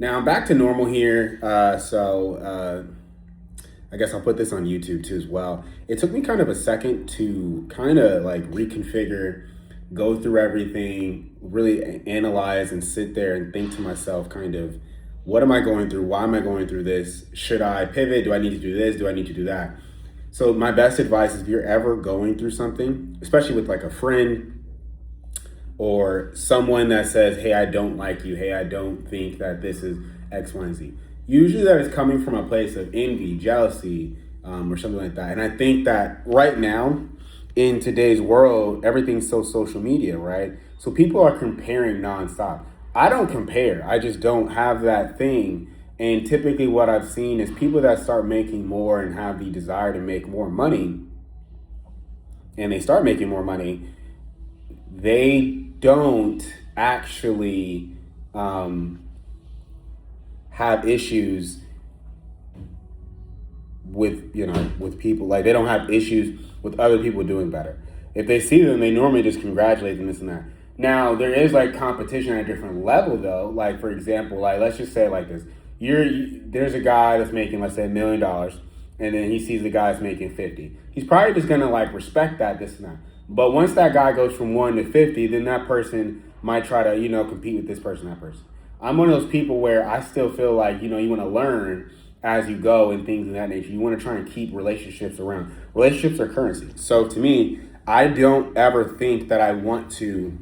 Now I'm back to normal here. I guess I'll put this on YouTube too as well. It took me kind of a second to kind of like reconfigure, go through everything, really analyze and sit there and think to myself kind of, what am I going through? Why am I going through this? Should I pivot? Do I need to do this? Do I need to do that? So my best advice is if you're ever going through something, especially with like a friend, or someone that says, hey, I don't like you. Hey, I don't think that this is X, Y, and Z. Usually that is coming from a place of envy, jealousy, or something like that. And I think that right now in today's world, everything's so social media, right? So people are comparing nonstop. I don't compare. I just don't have that thing. And typically what I've seen is people that start making more and have the desire to make more money, and they start making more money, they don't actually have issues with people. Like, they don't have issues with other people doing better. If they see them, they normally just congratulate them, this and that. Now there is like competition at a different level though. Like, for example, like let's just say it like this: there's a guy that's making, let's say, $1,000,000, and then he sees the guy that's making 50. He's probably just gonna like respect that, this and that. But once that guy goes from 1 to 50, then that person might try to, compete with this person, that person. I'm one of those people where I still feel like, you want to learn as you go and things of that nature. You want to try and keep relationships around. Relationships are currency. So to me, I don't ever think that I want to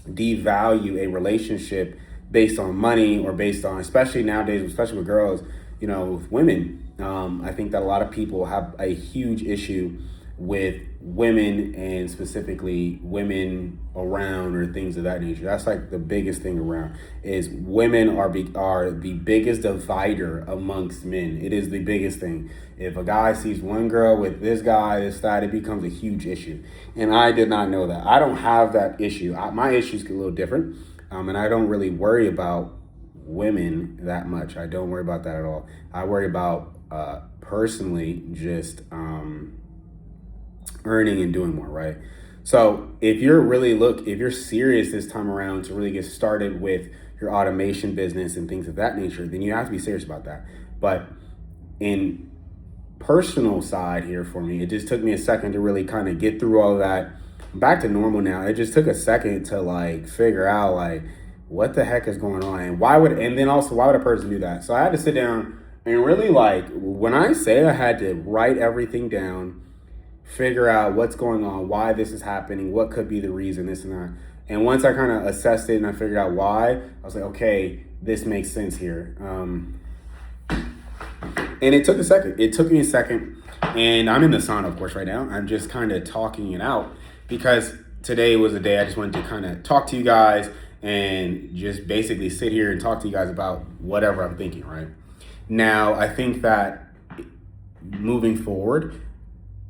devalue a relationship based on money, or based on, especially nowadays, especially with girls, with women. I think that a lot of people have a huge issue with women, and specifically women around or things of that nature. That's like the biggest thing around, is women are the biggest divider amongst men. It is the biggest thing. If a guy sees one girl with this guy, this, that, it becomes a huge issue. And I did not know that. I don't have that issue. My issues get a little different. And I don't really worry about women that much. I don't worry about that at all. I worry about personally just earning and doing more, right? So if you're serious this time around to really get started with your automation business and things of that nature, then you have to be serious about that. But in personal side here for me, it just took me a second to really kind of get through all of that. I'm back to normal now. It just took a second to like figure out like what the heck is going on, and why would a person do that? So I had to sit down and really, like, when I say I had to write everything down, figure out what's going on, why this is happening, what could be the reason, this and that. And once I kind of assessed it and I figured out why, I was like, okay, this makes sense here. And it took a second. It took me a second. And I'm in the sauna, of course, right now. I'm just kind of talking it out, because today was a day I just wanted to kind of talk to you guys and just basically sit here and talk to you guys about whatever I'm thinking, right? Now, I think that moving forward,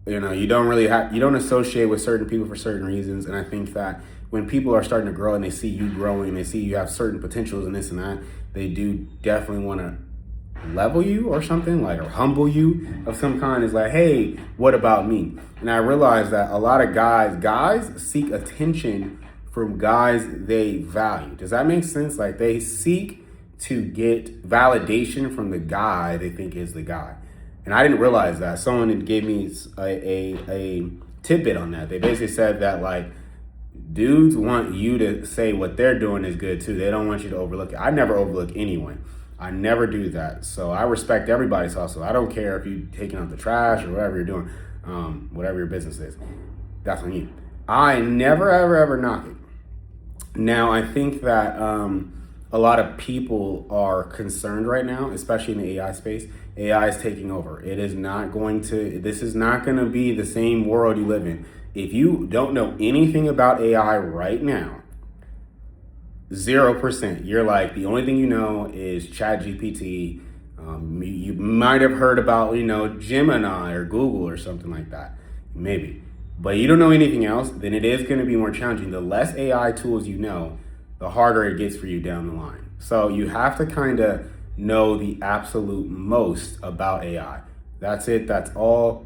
you don't associate with certain people for certain reasons. And I think that when people are starting to grow and they see you growing, they see you have certain potentials and this and that, they do definitely want to level you or something, like, or humble you of some kind. Is like, hey, what about me? And I realized that a lot of guys seek attention from guys they value. Does that make sense? Like, they seek to get validation from the guy they think is the guy. And I didn't realize that. Someone gave me a tidbit on that. They basically said that, like, dudes want you to say what they're doing is good too. They don't want you to overlook it. I never overlook anyone. I never do that. So I respect everybody's hustle. I don't care if you're taking out the trash or whatever you're doing, whatever your business is. That's on you. I never, ever knock it. Now, I think that a lot of people are concerned right now, especially in the AI space. AI is taking over. This is not going to be the same world you live in. If you don't know anything about AI right now, 0%. You're like, the only thing you know is ChatGPT. You might have heard about, Gemini or Google or something like that. Maybe. But you don't know anything else, then it is going to be more challenging. The less AI tools you know, the harder it gets for you down the line. So you have to kind of know the absolute most about AI. That's it. That's all.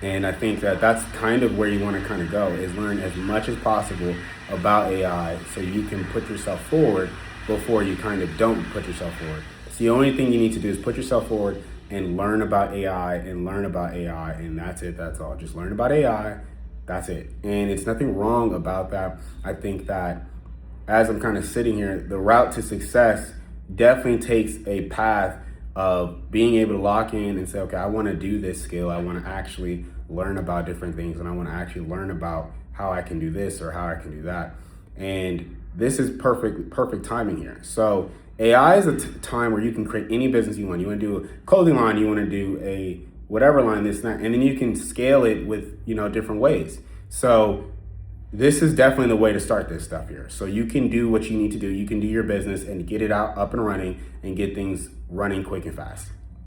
And I think that that's kind of where you want to kind of go, is learn as much as possible about AI so you can put yourself forward before you kind of don't put yourself forward. It's the only thing you need to do is put yourself forward and learn about AI and learn about AI, and that's it. That's all. Just learn about AI. That's it. And it's nothing wrong about that. I think that as I'm kind of sitting here, the route to success definitely takes a path of being able to lock in and say, okay, I want to do this skill. I want to actually learn about different things, and I want to actually learn about how I can do this or how I can do that. And this is perfect timing here. So AI is a time where you can create any business you want. You want to do a clothing line, you want to do a whatever line, this and that, and then you can scale it with, different ways. So this is definitely the way to start this stuff here. So you can do what you need to do. You can do your business and get it out up and running and get things running quick and fast.